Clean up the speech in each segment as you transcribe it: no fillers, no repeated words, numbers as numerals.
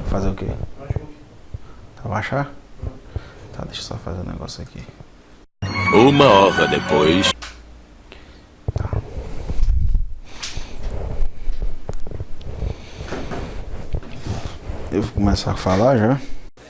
Fazer o quê? Tá, baixar? Tá, deixa eu só fazer um negócio aqui. 1 hora depois. Tá. Eu vou começar a falar já.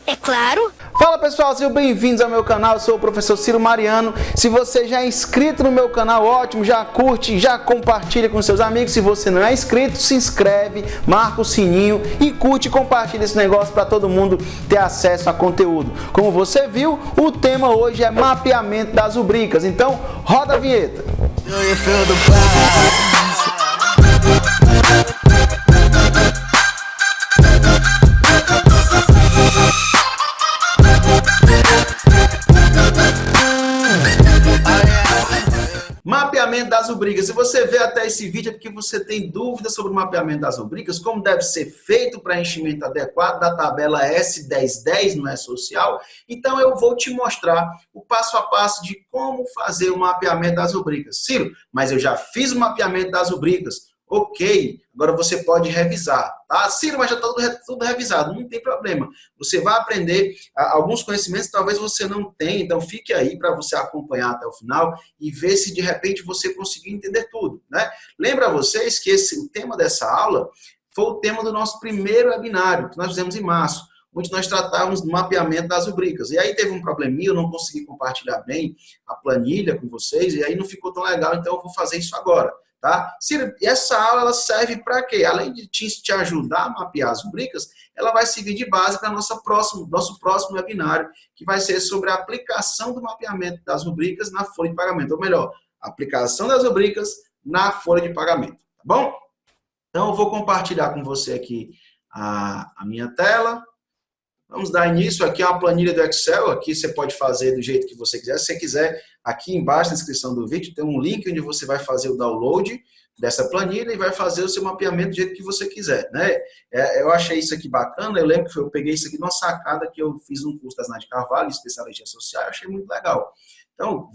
É claro. Fala pessoal, sejam bem-vindos ao meu canal, eu sou o professor Ciro Mariano. Se você já é inscrito no meu canal, ótimo, já curte, já compartilha com seus amigos. Se você não é inscrito, se inscreve, marca o sininho e curte e compartilha esse negócio para todo mundo ter acesso a conteúdo. Como você viu, o tema hoje é mapeamento das rubricas, então roda a vinheta. Mapeamento das rubricas. Se você vê até esse vídeo é porque você tem dúvidas sobre o mapeamento das rubricas, como deve ser feito o preenchimento adequado da tabela S1010 no E-Social. Então eu vou te mostrar o passo a passo de como fazer o mapeamento das rubricas. Ciro, mas eu já fiz o mapeamento das rubricas. Ok, agora você pode revisar, tá? Ciro, mas já está tudo revisado, não tem problema. Você vai aprender alguns conhecimentos que talvez você não tenha, então fique aí para você acompanhar até o final e ver se de repente você conseguir entender tudo, né? Lembra vocês que o tema dessa aula foi o tema do nosso primeiro webinário, que nós fizemos em março, onde nós tratávamos do mapeamento das rubricas. E aí teve um probleminha, eu não consegui compartilhar bem a planilha com vocês, e aí não ficou tão legal, então eu vou fazer isso agora. Tá? Ciro, essa aula ela serve para quê? Além de te ajudar a mapear as rubricas, ela vai servir de base para nosso próximo webinário, que vai ser sobre a aplicação do mapeamento das rubricas na folha de pagamento. Ou melhor, aplicação das rubricas na folha de pagamento. Tá bom? Então, eu vou compartilhar com você aqui a minha tela. Vamos dar início aqui a uma planilha do Excel. Aqui você pode fazer do jeito que você quiser. Se você quiser, aqui embaixo na descrição do vídeo tem um link onde você vai fazer o download dessa planilha e vai fazer o seu mapeamento do jeito que você quiser, né? Eu achei isso aqui bacana. Eu lembro que eu peguei isso aqui numa sacada que eu fiz um curso da Nath Carvalho, especialista em social. Eu achei muito legal. Então,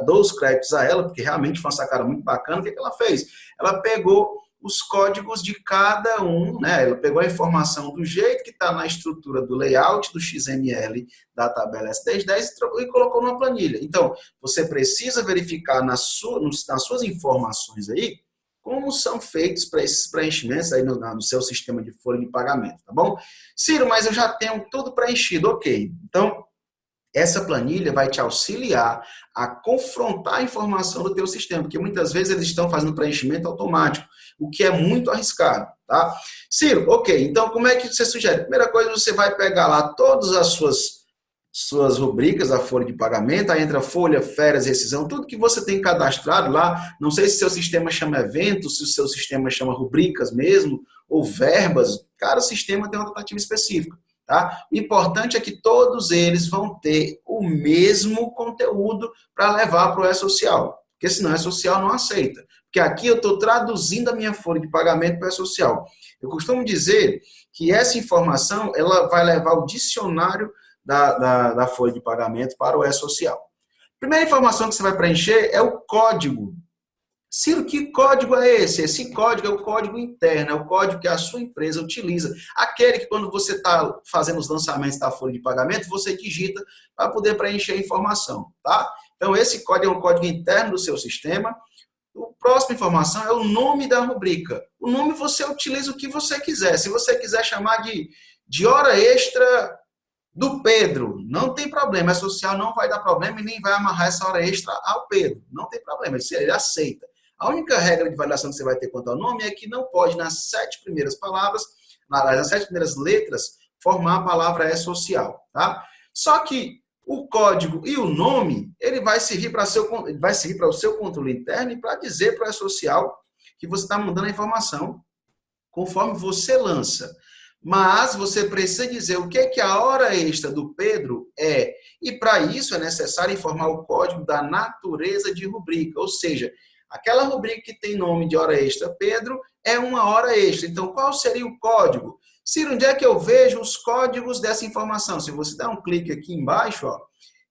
dou os créditos a ela, porque realmente foi uma sacada muito bacana. O que ela fez? Ela pegou os códigos de cada um, né? Ela pegou a informação do jeito que está na estrutura do layout do XML da tabela S1010 e colocou numa planilha. Então, você precisa verificar nas suas informações aí como são feitos para esses preenchimentos aí no seu sistema de folha de pagamento, tá bom? Ciro, mas eu já tenho tudo preenchido, ok. Então, essa planilha vai te auxiliar a confrontar a informação do teu sistema, porque muitas vezes eles estão fazendo preenchimento automático, o que é muito arriscado, tá? Ciro, ok, então como é que você sugere? Primeira coisa, você vai pegar lá todas as suas rubricas, a folha de pagamento, aí entra folha, férias, rescisão, tudo que você tem cadastrado lá, não sei se seu sistema chama eventos, se o seu sistema chama rubricas mesmo, ou verbas, cada sistema tem uma tratativa específica. Tá? O importante é que todos eles vão ter o mesmo conteúdo para levar para o E-Social, porque senão o E-Social não aceita. Porque aqui eu estou traduzindo a minha folha de pagamento para o E-Social. Eu costumo dizer que essa informação ela vai levar o dicionário da folha de pagamento para o E-Social. Primeira informação que você vai preencher é o código. Ciro, que código é esse? Esse código é o código interno, é o código que a sua empresa utiliza. Aquele que quando você está fazendo os lançamentos da folha de pagamento, você digita para poder preencher a informação, tá? Então, esse código é um código interno do seu sistema. A próxima informação é o nome da rubrica. O nome você utiliza o que você quiser. Se você quiser chamar de hora extra do Pedro, não tem problema. A social não vai dar problema e nem vai amarrar essa hora extra ao Pedro. Não tem problema, ele aceita. A única regra de validação que você vai ter quanto ao nome é que não pode, nas 7 primeiras palavras, nas 7 primeiras letras, formar a palavra E-Social, tá? Só que o código e o nome, ele vai servir para o seu controle interno e para dizer para o E-Social que você está mudando a informação conforme você lança. Mas você precisa dizer o que a hora extra do Pedro é. E para isso é necessário informar o código da natureza de rubrica, ou seja, aquela rubrica que tem nome de hora extra Pedro é uma hora extra. Então, qual seria o código? Ciro, onde é que eu vejo os códigos dessa informação? Se você der um clique aqui embaixo, ó,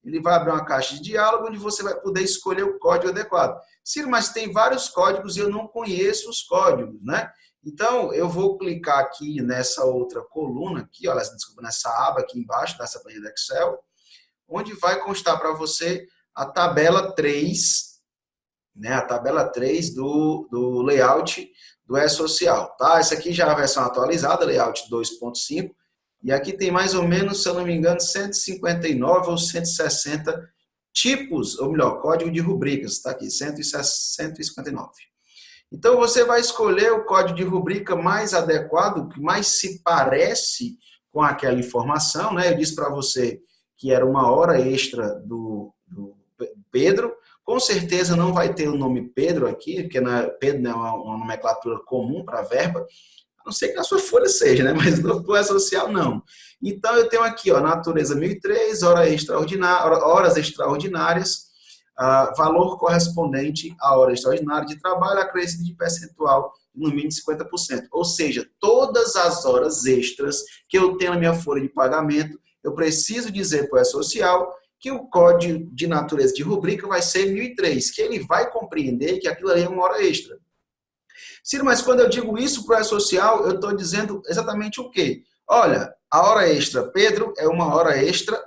ele vai abrir uma caixa de diálogo onde você vai poder escolher o código adequado. Ciro, mas tem vários códigos e eu não conheço os códigos, né? Então, eu vou clicar aqui nessa outra coluna, aqui, olha, desculpa, nessa aba aqui embaixo, dessa planilha do Excel, onde vai constar para você a tabela 3, né? A tabela 3 do layout do E-Social, tá? Essa aqui já é a versão atualizada, layout 2.5, e aqui tem mais ou menos, se eu não me engano, 159 ou 160 tipos, ou melhor, código de rubricas, está aqui, 159. Então, você vai escolher o código de rubrica mais adequado, que mais se parece com aquela informação, né? Eu disse para você que era uma hora extra do Pedro. Com certeza não vai ter o nome Pedro aqui, porque Pedro não é uma nomenclatura comum para verba, a não ser que na sua folha seja, né? Mas no E-Social não. Então, eu tenho aqui, ó, natureza 1003, horas extraordinárias, valor correspondente à hora extraordinária de trabalho, acrescido de percentual no mínimo de 50%. Ou seja, todas as horas extras que eu tenho na minha folha de pagamento, eu preciso dizer para o E-Social que o código de natureza de rubrica vai ser 1003, que ele vai compreender que aquilo ali é uma hora extra. Ciro, mas quando eu digo isso para o E-Social, eu estou dizendo exatamente o quê? Olha, a hora extra, Pedro, é uma hora extra,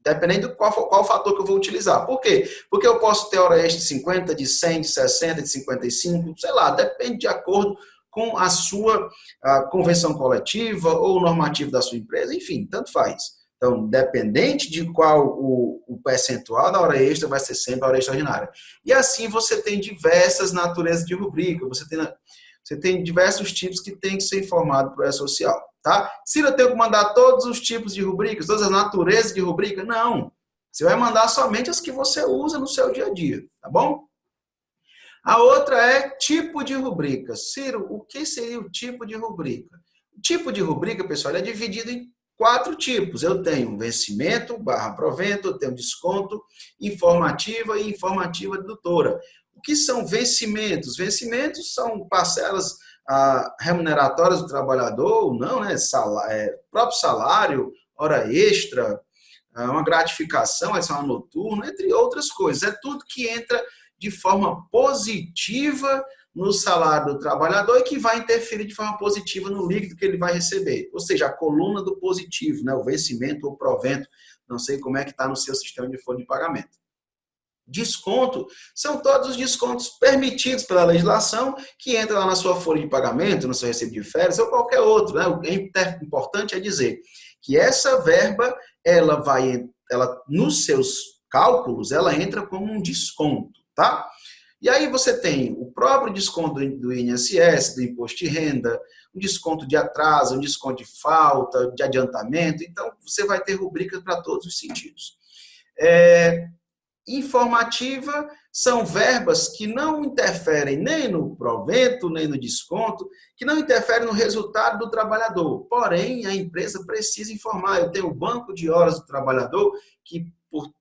dependendo de qual fator que eu vou utilizar. Por quê? Porque eu posso ter hora extra de 50, de 100, de 60, de 55, sei lá, depende de acordo com a sua convenção coletiva ou normativo da sua empresa, enfim, tanto faz. Então, dependente de qual o percentual da hora extra, vai ser sempre a hora extraordinária. E assim você tem diversas naturezas de rubrica, você tem diversos tipos que tem que ser informado para o E-Social, tá? Se eu tenho que mandar todos os tipos de rubricas, todas as naturezas de rubrica, não. Você vai mandar somente as que você usa no seu dia a dia, tá bom? A outra é tipo de rubrica. Ciro, o que seria o tipo de rubrica? O tipo de rubrica, pessoal, é dividido em 4 tipos. Eu tenho vencimento, /provento, eu tenho desconto, informativa e informativa dedutora. O que são vencimentos? Vencimentos são parcelas remuneratórias do trabalhador, ou não, né? Próprio salário, hora extra, uma gratificação, adicional noturno, entre outras coisas. É tudo que entra de forma positiva no salário do trabalhador e que vai interferir de forma positiva no líquido que ele vai receber. Ou seja, a coluna do positivo, né? O vencimento ou provento, não sei como é que está no seu sistema de folha de pagamento. Desconto são todos os descontos permitidos pela legislação que entra lá na sua folha de pagamento, no seu recibo de férias ou qualquer outro, né? O que é importante é dizer que essa verba, ela nos seus cálculos, ela entra como um desconto, tá? E aí você tem o próprio desconto do INSS, do imposto de renda, um desconto de atraso, um desconto de falta, de adiantamento. Então, você vai ter rubricas para todos os sentidos. Informativa são verbas que não interferem nem no provento, nem no desconto, que não interferem no resultado do trabalhador. Porém, a empresa precisa informar. Eu tenho o banco de horas do trabalhador que,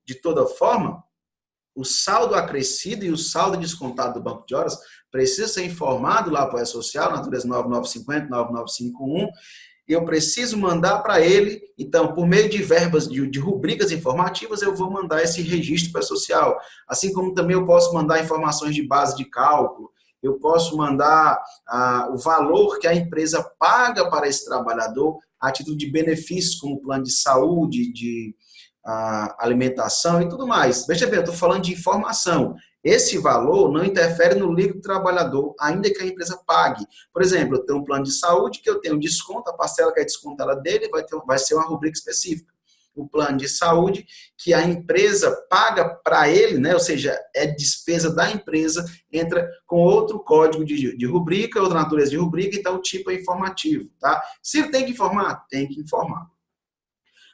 de toda forma, o saldo acrescido e o saldo descontado do banco de horas precisa ser informado lá para o E-Social, natureza 9950, 9951, e eu preciso mandar para ele, então, por meio de verbas, de rubricas informativas, eu vou mandar esse registro para o E-Social. Assim como também eu posso mandar informações de base de cálculo, eu posso mandar o valor que a empresa paga para esse trabalhador a título de benefícios, como plano de saúde, de alimentação e tudo mais. Veja bem, eu estou falando de informação. Esse valor não interfere no líquido do trabalhador, ainda que a empresa pague. Por exemplo, eu tenho um plano de saúde que eu tenho desconto, a parcela que é descontada dele vai ser uma rubrica específica. O plano de saúde que a empresa paga para ele, né? Ou seja, é despesa da empresa, entra com outro código de rubrica, outra natureza de rubrica, então o tipo é informativo, tá? Se tem que informar, tem que informar.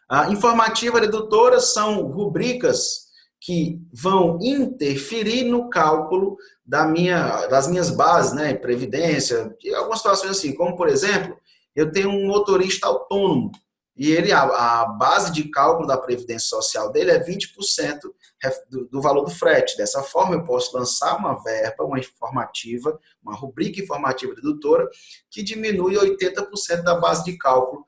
A informativa dedutora são rubricas que vão interferir no cálculo das minhas bases, né, previdência, e algumas situações assim, como por exemplo, eu tenho um motorista autônomo e a base de cálculo da previdência social dele é 20% do valor do frete. Dessa forma, eu posso lançar uma verba, uma informativa, uma rubrica informativa dedutora que diminui 80% da base de cálculo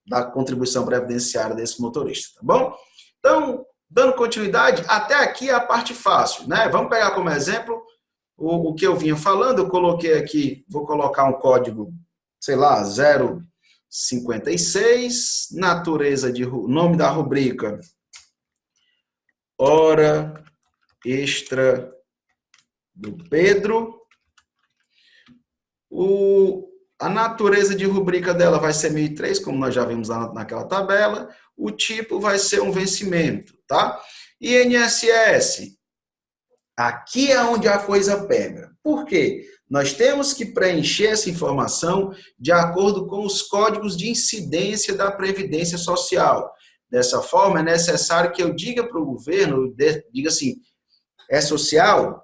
da contribuição previdenciária desse motorista, tá bom? Então, dando continuidade, até aqui é a parte fácil, né? Vamos pegar como exemplo o que eu vinha falando, eu coloquei aqui, vou colocar um código, sei lá, 056, natureza de nome da rubrica, hora extra do Pedro. A natureza de rubrica dela vai ser 1003, como nós já vimos lá naquela tabela. O tipo vai ser um vencimento, tá? INSS, aqui é onde a coisa pega. Por quê? Nós temos que preencher essa informação de acordo com os códigos de incidência da Previdência Social. Dessa forma, é necessário que eu diga para o governo, diga assim, é social?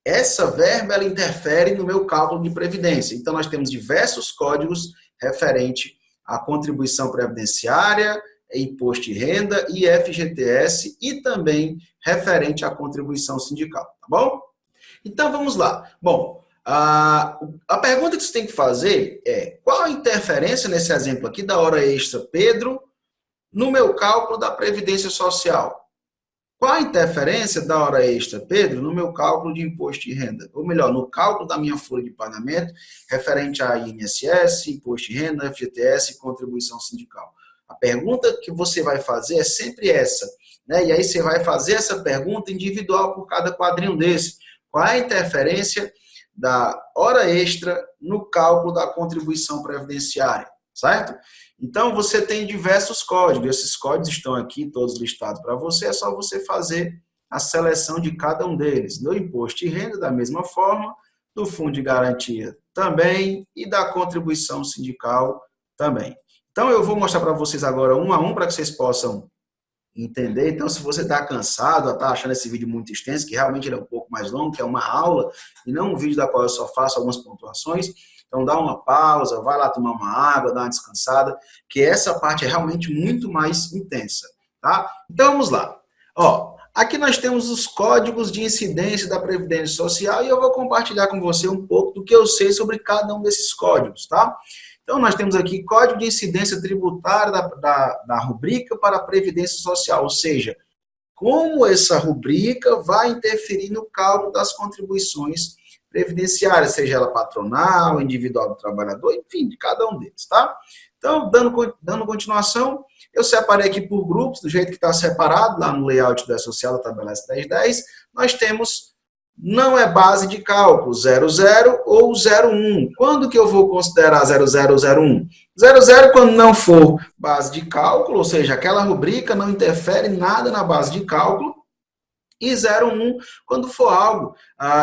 Essa verba, ela interfere no meu cálculo de previdência. Então, nós temos diversos códigos referente à contribuição previdenciária, imposto de renda e FGTS e também referente à contribuição sindical, tá bom? Então, vamos lá. Bom, a pergunta que você tem que fazer é, qual a interferência nesse exemplo aqui da hora extra Pedro no meu cálculo da previdência social? Qual a interferência da hora extra, Pedro, no meu cálculo de imposto de renda? Ou melhor, no cálculo da minha folha de pagamento referente a INSS, imposto de renda, FGTS e contribuição sindical. A pergunta que você vai fazer é sempre essa, né? E aí você vai fazer essa pergunta individual por cada quadrinho desse. Qual é a interferência da hora extra no cálculo da contribuição previdenciária, certo? Então, você tem diversos códigos. Esses códigos estão aqui, todos listados para você. É só você fazer a seleção de cada um deles. Do imposto de renda, da mesma forma, do fundo de garantia também e da contribuição sindical também. Então, eu vou mostrar para vocês agora um a um para que vocês possam entender. Então, se você está cansado, está achando esse vídeo muito extenso, que realmente ele é um pouco mais longo, que é uma aula e não um vídeo da qual eu só faço algumas pontuações, então dá uma pausa, vai lá tomar uma água, dá uma descansada, que essa parte é realmente muito mais intensa, tá? Então vamos lá. Ó, aqui nós temos os códigos de incidência da Previdência Social e eu vou compartilhar com você um pouco do que eu sei sobre cada um desses códigos, tá? Então nós temos aqui Código de Incidência Tributária da rubrica para a Previdência Social, ou seja, como essa rubrica vai interferir no cálculo das contribuições previdenciária, seja ela patronal, individual do trabalhador, enfim, de cada um deles, tá? Então, dando continuação, eu separei aqui por grupos, do jeito que está separado, lá no layout da social da tabela S1010, nós temos, não é base de cálculo, 00 ou 01. Quando que eu vou considerar 00 ou 01? 00 quando não for base de cálculo, ou seja, aquela rubrica não interfere nada na base de cálculo, e 01 quando for algo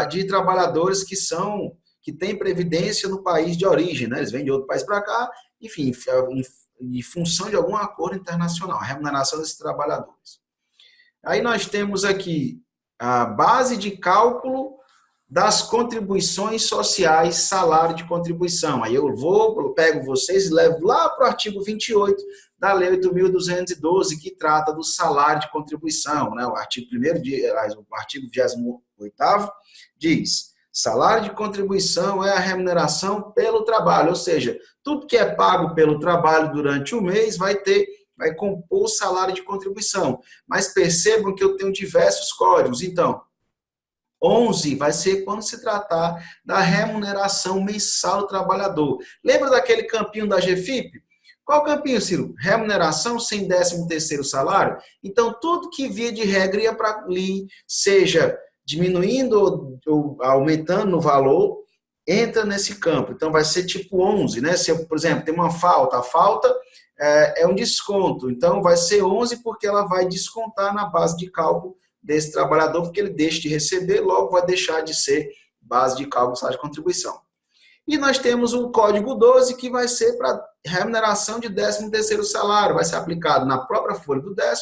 de trabalhadores que têm previdência no país de origem, né? Eles vêm de outro país para cá, enfim, em função de algum acordo internacional, a remuneração desses trabalhadores. Aí nós temos aqui a base de cálculo das contribuições sociais, salário de contribuição. Aí eu pego vocês e levo lá para o artigo 28 da Lei 8.212, que trata do salário de contribuição, né? O artigo 28º diz, salário de contribuição é a remuneração pelo trabalho, ou seja, tudo que é pago pelo trabalho durante o mês vai compor o salário de contribuição. Mas percebam que eu tenho diversos códigos, então, 11 vai ser quando se tratar da remuneração mensal do trabalhador. Lembra daquele campinho da GFIP? Qual campinho, Ciro? Remuneração sem 13º salário? Então, tudo que via de regra ia para ali, seja diminuindo ou aumentando no valor, entra nesse campo. Então, vai ser tipo 11, né? Se eu, por exemplo, tem uma falta, a falta é um desconto. Então, vai ser 11 porque ela vai descontar na base de cálculo desse trabalhador, porque ele deixa de receber, logo vai deixar de ser base de cálculo do salário de contribuição. E nós temos o código 12, que vai ser para remuneração de 13º salário, vai ser aplicado na própria folha do 10º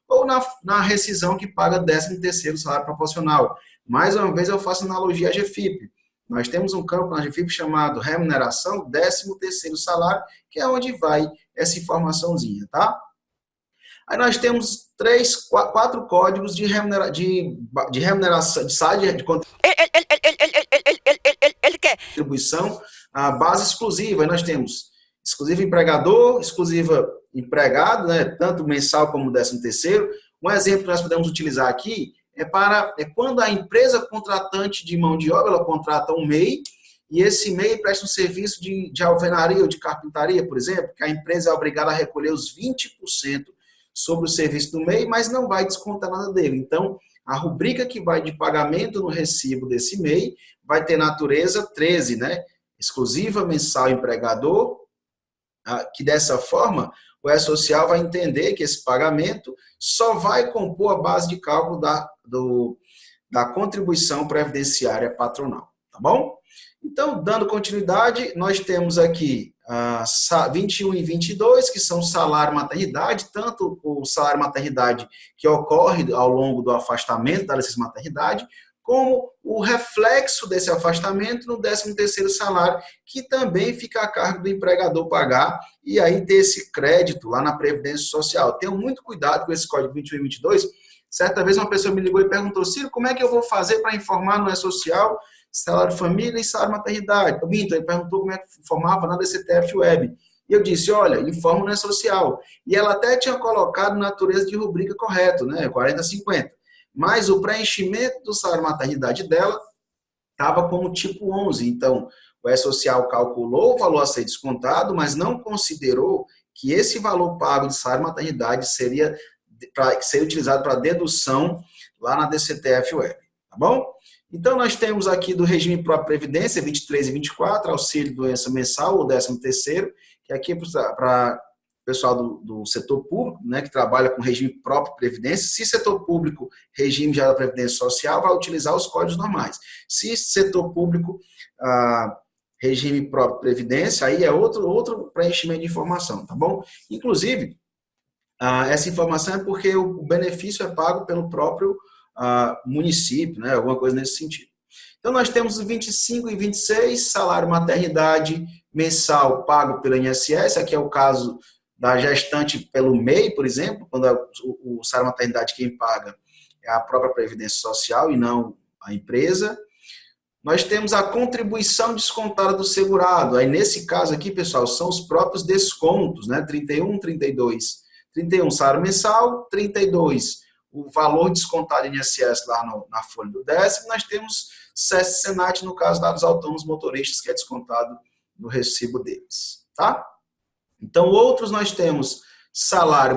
ou na rescisão que paga 13º salário proporcional. Mais uma vez eu faço analogia à GFIP. Nós temos um campo na GFIP chamado remuneração 13º salário, que é onde vai essa informaçãozinha, tá? Aí nós temos 4 códigos de remuneração, de salário de contribuição, a base exclusiva. Aí nós temos exclusiva empregador, exclusiva empregado, né, tanto mensal como 13º. Um exemplo que nós podemos utilizar aqui é quando a empresa contratante de mão de obra, ela contrata um MEI, e esse MEI presta um serviço de alvenaria ou de carpintaria, por exemplo, que a empresa é obrigada a recolher os 20% sobre o serviço do MEI, mas não vai descontar nada dele. Então, a rubrica que vai de pagamento no recibo desse MEI vai ter natureza 13, né? Exclusiva mensal empregador, que dessa forma o E-Social vai entender que esse pagamento só vai compor a base de cálculo da contribuição previdenciária patronal, tá bom? Então, dando continuidade, nós temos aqui 21 e 22, que são salário maternidade, tanto o salário maternidade que ocorre ao longo do afastamento da licença maternidade, como o reflexo desse afastamento no 13º salário, que também fica a cargo do empregador pagar, e aí ter esse crédito lá na Previdência Social. Tenham muito cuidado com esse código 21 e 22. Certa vez uma pessoa me ligou e perguntou: Ciro, como é que eu vou fazer para informar no E-Social salário família e salário maternidade? Ele perguntou como é que informava na DCTF Web. E eu disse: olha, informa no E-Social. E ela até tinha colocado natureza de rubrica correto, né, 40-50. Mas o preenchimento do salário maternidade dela estava como tipo 11. Então, o E-Social calculou o valor a ser descontado, mas não considerou que esse valor pago de salário maternidade seria utilizado para dedução lá na DCTF Web, tá bom? Então, nós temos aqui do regime próprio Previdência, 23 e 24, auxílio doença mensal, o 13º, que aqui é para o pessoal do setor público, né, que trabalha com regime próprio Previdência. Se setor público, regime geral da Previdência Social, vai utilizar os códigos normais. Se setor público, regime próprio Previdência, aí é outro preenchimento de informação, tá bom? Inclusive, essa informação é porque o benefício é pago pelo próprio município, né, alguma coisa nesse sentido. Então, nós temos os 25 e 26, salário maternidade mensal pago pelo INSS, aqui é o caso da gestante pelo MEI, por exemplo, quando o salário maternidade quem paga é a própria Previdência Social e não a empresa. Nós temos a contribuição descontada do segurado. Aí, nesse caso aqui, pessoal, são os próprios descontos, né? 31, 32. 31, salário mensal, 32, o valor descontado em INSS lá na folha do 10º. Nós temos SESC-SENAT, no caso dos autônomos motoristas, que é descontado no recibo deles, tá? Então, outros nós temos salário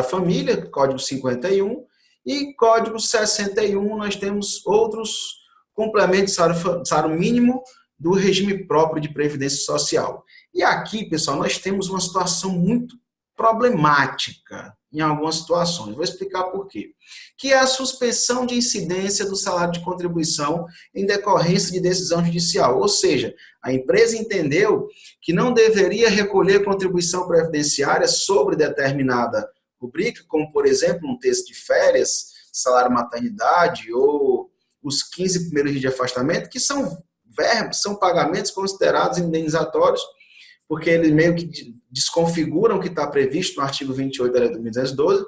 família, código 51, e código 61, nós temos outros complementos de salário mínimo do regime próprio de Previdência Social. E aqui, pessoal, nós temos uma situação muito problemática em algumas situações. Vou explicar por quê. Que é a suspensão de incidência do salário de contribuição em decorrência de decisão judicial. Ou seja, a empresa entendeu que não deveria recolher contribuição previdenciária sobre determinada rubrica, como, por exemplo, um texto de férias, salário maternidade ou os 15 primeiros dias de afastamento, que são verbos, são pagamentos considerados indenizatórios, porque eles meio que desconfiguram o que está previsto no artigo 28 da Lei 8.212,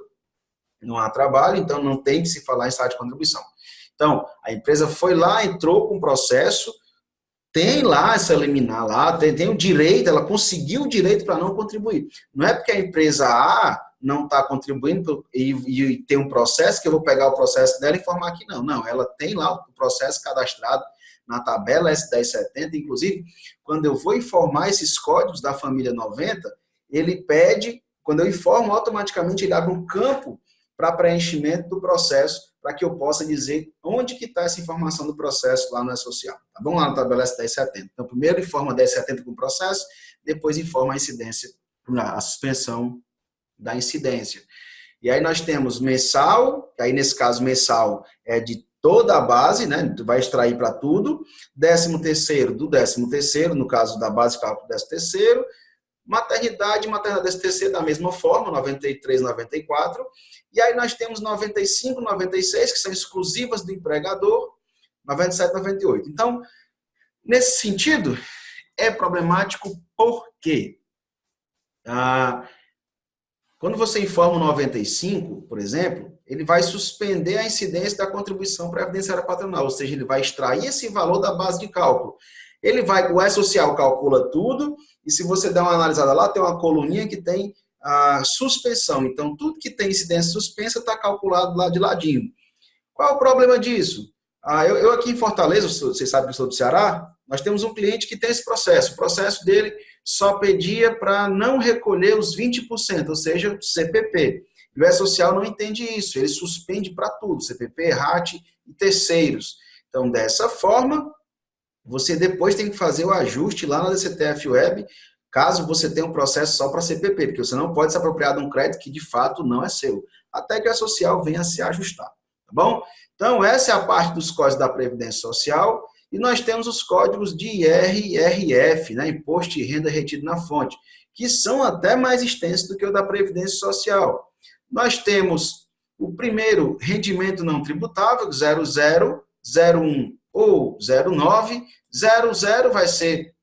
não há trabalho, então não tem que se falar em salário de contribuição. Então, a empresa foi lá, entrou com o processo, tem lá essa liminar lá, tem o direito, ela conseguiu o direito para não contribuir. Não é porque a empresa A não está contribuindo e tem um processo que eu vou pegar o processo dela e informar que não. Não, ela tem lá o processo cadastrado na tabela S1070, inclusive, quando eu vou informar esses códigos da família 90, ele pede, quando eu informo, automaticamente ele abre um campo para preenchimento do processo, para que eu possa dizer onde que está essa informação do processo lá no E-Social. Tá bom? Lá na tabela S1070. Então, primeiro informa a 1070 com o processo, depois informa a incidência, a suspensão da incidência. E aí nós temos mensal, aí nesse caso mensal é de toda a base, né? Tu vai extrair para tudo. 13º do 13º, no caso da base de cálculo do 13º. Maternidade 13º da mesma forma, 93, 94. E aí nós temos 95, 96, que são exclusivas do empregador, 97, 98. Então, nesse sentido, é problemático porque quando você informa o 95, por exemplo, ele vai suspender a incidência da contribuição previdenciária patronal, ou seja, ele vai extrair esse valor da base de cálculo. O E-Social calcula tudo, e se você der uma analisada lá, tem uma coluninha que tem a suspensão. Então, tudo que tem incidência suspensa está calculado lá de ladinho. Qual é o problema disso? Eu aqui em Fortaleza, vocês sabem que eu sou do Ceará, nós temos um cliente que tem esse processo. O processo dele só pedia para não recolher os 20%, ou seja, CPP. E o E-Social não entende isso, ele suspende para tudo, CPP, RAT e terceiros. Então, dessa forma, você depois tem que fazer o ajuste lá na DCTF Web, caso você tenha um processo só para CPP, porque você não pode se apropriar de um crédito que de fato não é seu, até que a social venha a se ajustar, tá bom? Então, essa é a parte dos códigos da Previdência Social, e nós temos os códigos de IR e IRF, né, Imposto e Renda Retido na Fonte, que são até mais extensos do que o da Previdência Social. Nós temos o primeiro, rendimento não tributável, 00, 01 ou 09. 00 vai ser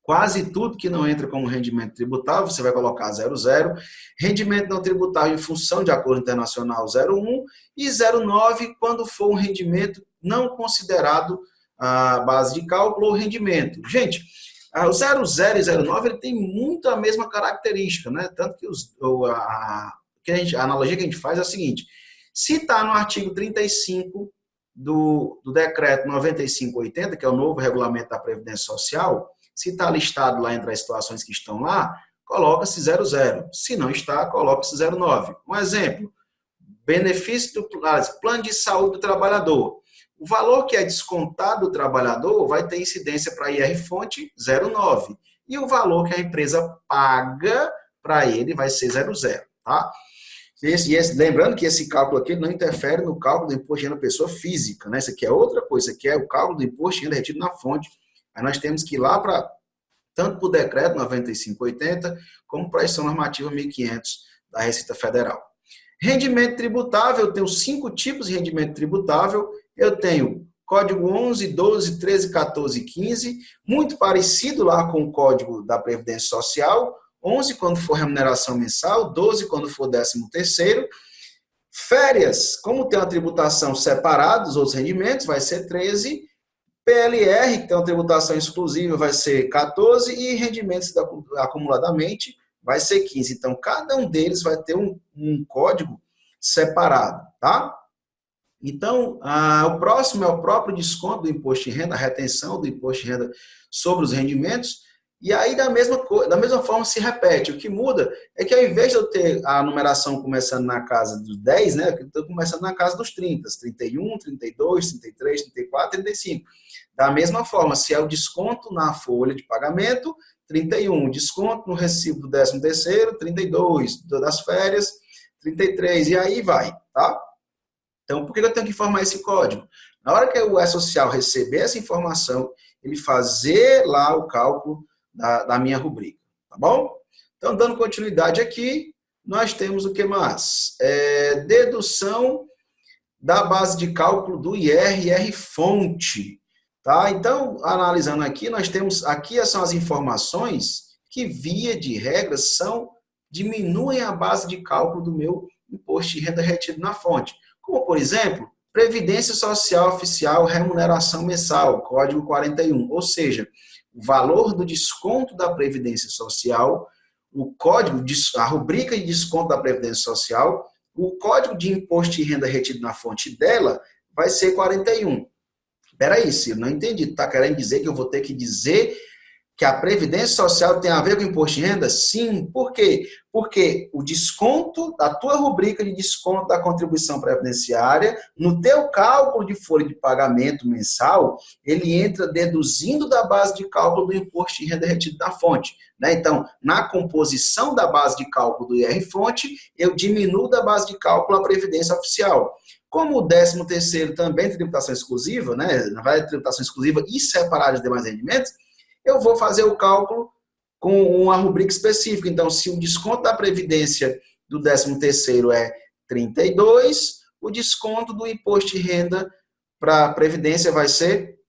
quase tudo que não entra como rendimento tributável, você vai colocar 00. Rendimento não tributável em função de acordo internacional, 01. E 09, quando for um rendimento não considerado a base de cálculo ou rendimento. Gente, o 00 e 09 ele tem muito a mesma característica, né? Tanto que a analogia que a gente faz é a seguinte: se está no artigo 35 do decreto 9580, que é o novo regulamento da Previdência Social, se está listado lá entre as situações que estão lá, coloca-se 00. Se não está, coloca-se 09. Um exemplo, benefício do plano de saúde do trabalhador. O valor que é descontado do trabalhador vai ter incidência para IR-fonte 09. E o valor que a empresa paga para ele vai ser 00, tá? Lembrando que esse cálculo aqui não interfere no cálculo do imposto de renda da pessoa física, né? Isso aqui é outra coisa, isso aqui é o cálculo do imposto de renda retido na fonte. Aí nós temos que ir lá tanto para o decreto 9580, como para a edição normativa 1500 da Receita Federal. Rendimento tributável, eu tenho 5 tipos de rendimento tributável. Eu tenho código 11, 12, 13, 14 e 15, muito parecido lá com o código da Previdência Social. 11 quando for remuneração mensal, 12 quando for 13º. Férias, como tem uma tributação separada dos outros rendimentos, vai ser 13. PLR, que tem uma tributação exclusiva, vai ser 14. E rendimentos acumuladamente vai ser 15. Então, cada um deles vai ter um código separado, tá? Então, o próximo é o próprio desconto do imposto de renda, a retenção do imposto de renda sobre os rendimentos. E aí, da mesma forma, se repete. O que muda é que, ao invés de eu ter a numeração começando na casa dos 10, né, eu estou começando na casa dos 30, 31, 32, 33, 34, 35. Da mesma forma, se é o desconto na folha de pagamento, 31. Desconto no recibo do 13º, 32. Das férias, 33. E aí vai, tá? Então, por que eu tenho que informar esse código? Na hora que o E-Social receber essa informação, ele fazer lá o cálculo da minha rubrica, tá bom? Então, dando continuidade aqui, nós temos o que mais? Dedução da base de cálculo do IR e IR-fonte, tá? Então, analisando aqui, nós temos, aqui são as informações que, via de regra, diminuem a base de cálculo do meu imposto de renda retido na fonte. Como, por exemplo, Previdência Social Oficial, remuneração mensal, código 41, ou seja, o valor do desconto da Previdência Social, o código, a rubrica de desconto da Previdência Social, o código de imposto de renda retido na fonte dela vai ser 41. Espera aí, Ciro, não entendi. Está querendo dizer que eu vou ter que dizer que a Previdência Social tem a ver com o imposto de renda? Sim. Por quê? Porque o desconto da tua rubrica de desconto da contribuição previdenciária, no teu cálculo de folha de pagamento mensal, ele entra deduzindo da base de cálculo do imposto de renda retido da fonte, né? Então, na composição da base de cálculo do IR-fonte, eu diminuo da base de cálculo a Previdência Oficial. Como o 13º também tem tributação exclusiva, né? Na verdade, tributação exclusiva e separada de demais rendimentos, eu vou fazer o cálculo com uma rubrica específica. Então, se o desconto da Previdência do 13º é 32, o desconto do imposto de renda para a Previdência vai ser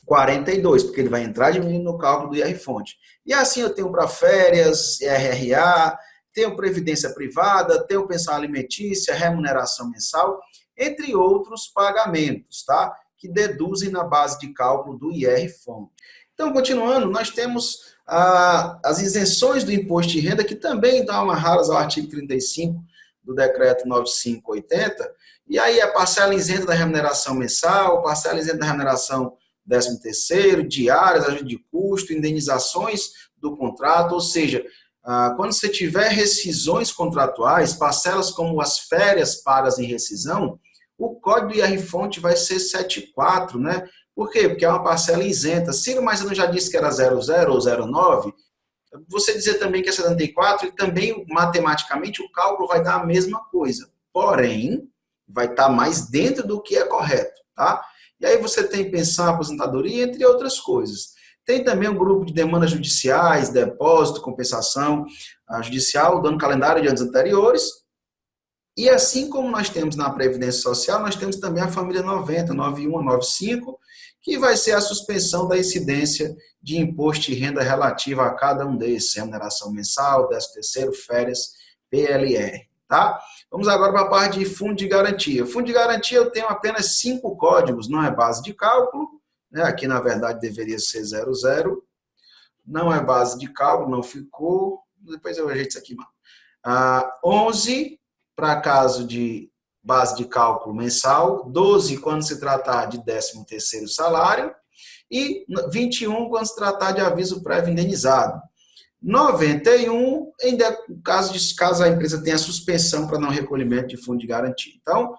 42, porque ele vai entrar diminuindo no cálculo do IR-fonte. E assim eu tenho para férias, RRA, tenho Previdência Privada, tenho pensão alimentícia, remuneração mensal, entre outros pagamentos, tá? Que deduzem na base de cálculo do IR-fonte. Então, continuando, nós temos as isenções do imposto de renda, que também estão amarradas ao artigo 35 do decreto 9580, e aí a parcela isenta da remuneração mensal, parcela isenta da remuneração 13º, diárias, ajuda de custo, indenizações do contrato, ou seja, quando você tiver rescisões contratuais, parcelas como as férias pagas em rescisão, o código do IR-fonte vai ser 74, né? Por quê? Porque é uma parcela isenta. Ciro, mas eu não já disse que era 00 ou 09? Você dizer também que é 74, e também, matematicamente, o cálculo vai dar a mesma coisa. Porém, vai estar mais dentro do que é correto, tá? E aí você tem pensão, aposentadoria, entre outras coisas. Tem também um grupo de demandas judiciais, depósito, compensação judicial, dando calendário de anos anteriores. E assim como nós temos na Previdência Social, nós temos também a família 90, 91, 95, que vai ser a suspensão da incidência de imposto de renda relativa a cada um desses, remuneração mensal, 13º, férias, PLR, tá? Vamos agora para a parte de fundo de garantia. Fundo de garantia eu tenho apenas 5 códigos, não é base de cálculo, né? Aqui na verdade deveria ser 00, não é base de cálculo, não ficou, depois eu ajeito isso aqui, mano. 11 para caso de base de cálculo mensal, 12 quando se tratar de 13º salário e 21 quando se tratar de aviso prévio indenizado. 91 em caso a empresa tenha suspensão para não recolhimento de fundo de garantia. Então,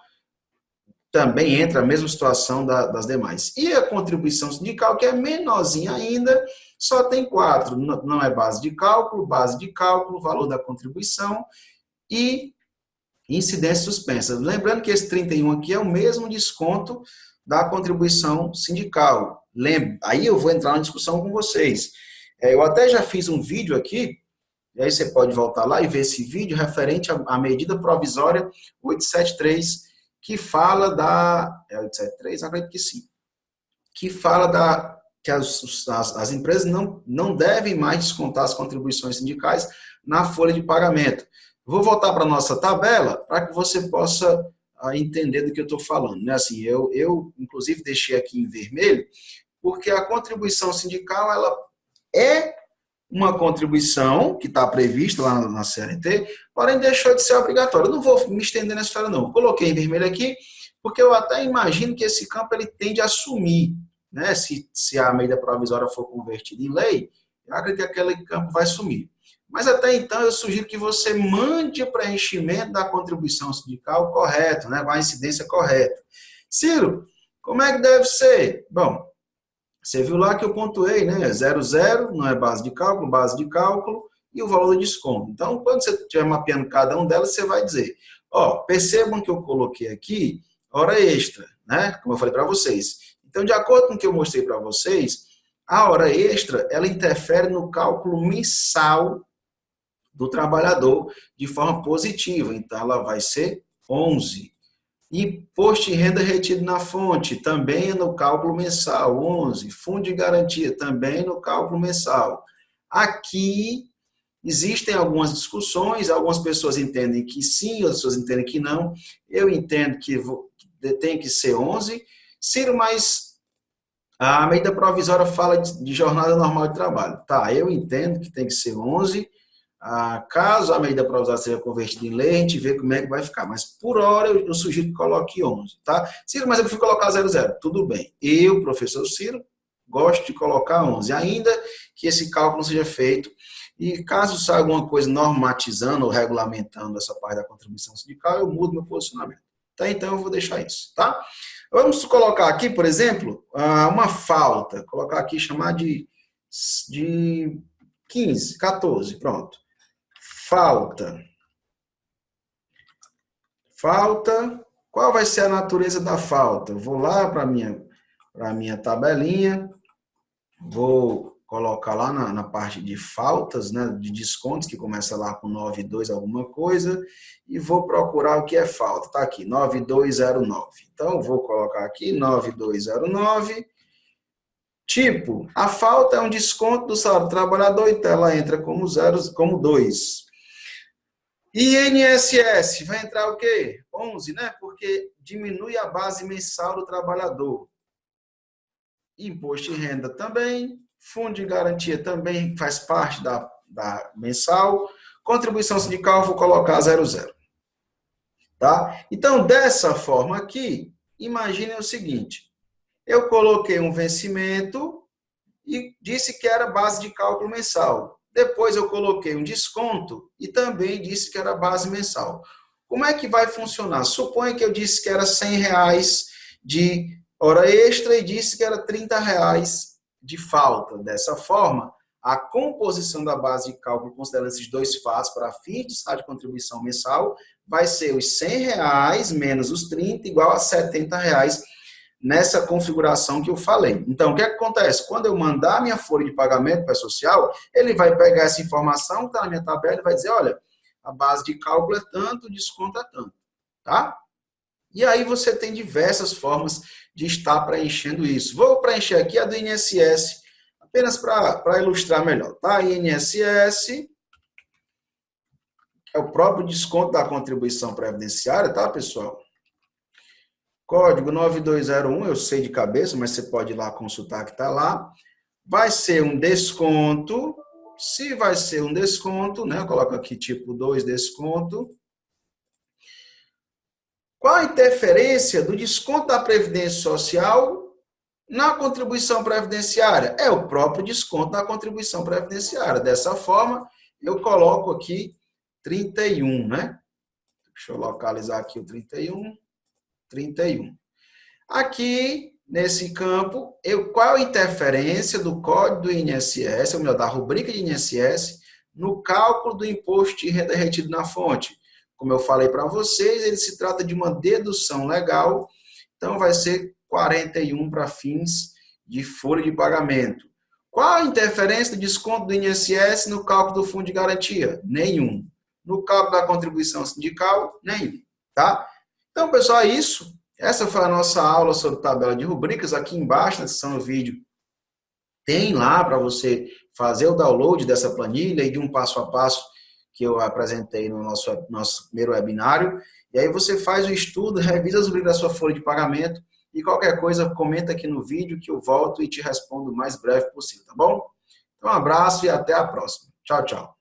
também entra a mesma situação das demais. E a contribuição sindical, que é menorzinha ainda, só tem 4. Não é base de cálculo, valor da contribuição e incidência suspensa. Lembrando que esse 31 aqui é o mesmo desconto da contribuição sindical. Aí eu vou entrar na discussão com vocês. Eu até já fiz um vídeo aqui, e aí você pode voltar lá e ver esse vídeo referente à medida provisória 873, que fala da... É 873? Acredito que sim. Que fala que as empresas não devem mais descontar as contribuições sindicais na folha de pagamento. Vou voltar para a nossa tabela para que você possa entender do que eu estou falando. Né? Assim, eu, inclusive, deixei aqui em vermelho, porque a contribuição sindical ela é uma contribuição que está prevista lá na CLT, porém deixou de ser obrigatória. Eu não vou me estender nessa história, não. Eu coloquei em vermelho aqui, porque eu até imagino que esse campo ele tende a sumir. Né? Se a medida provisória for convertida em lei, eu acredito que aquele campo vai sumir. Mas até então eu sugiro que você mande o preenchimento da contribuição sindical correto, né, com a incidência correta. Ciro, como é que deve ser? Bom, você viu lá que eu pontuei, né, 00, não é base de cálculo, e o valor do desconto. Então, quando você estiver mapeando cada um delas, você vai dizer, percebam que eu coloquei aqui hora extra, né, como eu falei para vocês. Então, de acordo com o que eu mostrei para vocês, a hora extra, ela interfere no cálculo mensal do trabalhador de forma positiva. Então, ela vai ser 11. Imposto de renda retido na fonte, também no cálculo mensal, 11. Fundo de garantia, também no cálculo mensal. Aqui, existem algumas discussões, algumas pessoas entendem que sim, outras pessoas entendem que não. Eu entendo que tem que ser 11. Ciro, mas a medida provisória fala de jornada normal de trabalho. Tá, eu entendo que tem que ser 11. Caso a medida provisória seja convertida em lei, a gente vê como é que vai ficar. Mas, por hora, eu sugiro que coloque 11, tá? Ciro, mas eu prefiro colocar 00. Tudo bem. Eu, professor Ciro, gosto de colocar 11, ainda que esse cálculo não seja feito. E caso saia alguma coisa normatizando ou regulamentando essa parte da contribuição sindical, eu mudo meu posicionamento. Tá? Então, eu vou deixar isso, tá? Vamos colocar aqui, por exemplo, uma falta. Colocar aqui, chamar de 15, 14, pronto. Falta. Qual vai ser a natureza da falta? Eu vou lá para a minha tabelinha, vou colocar lá na parte de faltas, né, de descontos, que começa lá com 92 alguma coisa, e vou procurar o que é falta. Está aqui, 9209. Então, eu vou colocar aqui 9209. Tipo, a falta é um desconto do salário do trabalhador, então ela entra como 2. INSS, vai entrar o quê? 11, né? Porque diminui a base mensal do trabalhador. Imposto de renda também, Fundo de garantia também faz parte da mensal. Contribuição sindical, vou colocar 00. Tá? Então, dessa forma aqui, imagine o seguinte. Eu coloquei um vencimento e disse que era base de cálculo mensal. Depois eu coloquei um desconto e também disse que era base mensal. Como é que vai funcionar? Suponha que eu disse que era R$100 de hora extra e disse que era R$30 de falta. Dessa forma, a composição da base de cálculo, considerando esses dois fatos para fins do salário de contribuição mensal, vai ser os R$100 menos os 30 igual a R$70 nessa configuração que eu falei. Então, o que acontece? Quando eu mandar a minha folha de pagamento para a social, ele vai pegar essa informação que está na minha tabela e vai dizer, olha, a base de cálculo é tanto, o desconto é tanto, tá? E aí você tem diversas formas de estar preenchendo isso. Vou preencher aqui a do INSS, apenas para ilustrar melhor, tá? INSS é o próprio desconto da contribuição previdenciária, tá, pessoal? Código 9201, eu sei de cabeça, mas você pode ir lá consultar que está lá. Vai ser um desconto. Se vai ser um desconto, né? Eu coloco aqui tipo 2 desconto. Qual a interferência do desconto da Previdência Social na contribuição previdenciária? É o próprio desconto da contribuição previdenciária. Dessa forma, eu coloco aqui 31, né? Deixa eu localizar aqui o 31. 31. Aqui, nesse campo, qual a interferência do código do INSS, ou melhor, da rubrica de INSS, no cálculo do imposto de renda retido na fonte? Como eu falei para vocês, ele se trata de uma dedução legal, então vai ser 41 para fins de folha de pagamento. Qual a interferência do desconto do INSS no cálculo do fundo de garantia? Nenhum. No cálculo da contribuição sindical? Nenhum. Tá? Então, pessoal, é isso. Essa foi a nossa aula sobre tabela de rubricas. Aqui embaixo, na descrição do vídeo, tem lá para você fazer o download dessa planilha e de um passo a passo que eu apresentei no nosso primeiro webinário. E aí você faz o estudo, revisa as rubricas da sua folha de pagamento e qualquer coisa, comenta aqui no vídeo que eu volto e te respondo o mais breve possível, tá bom? Então, um abraço e até a próxima. Tchau, tchau.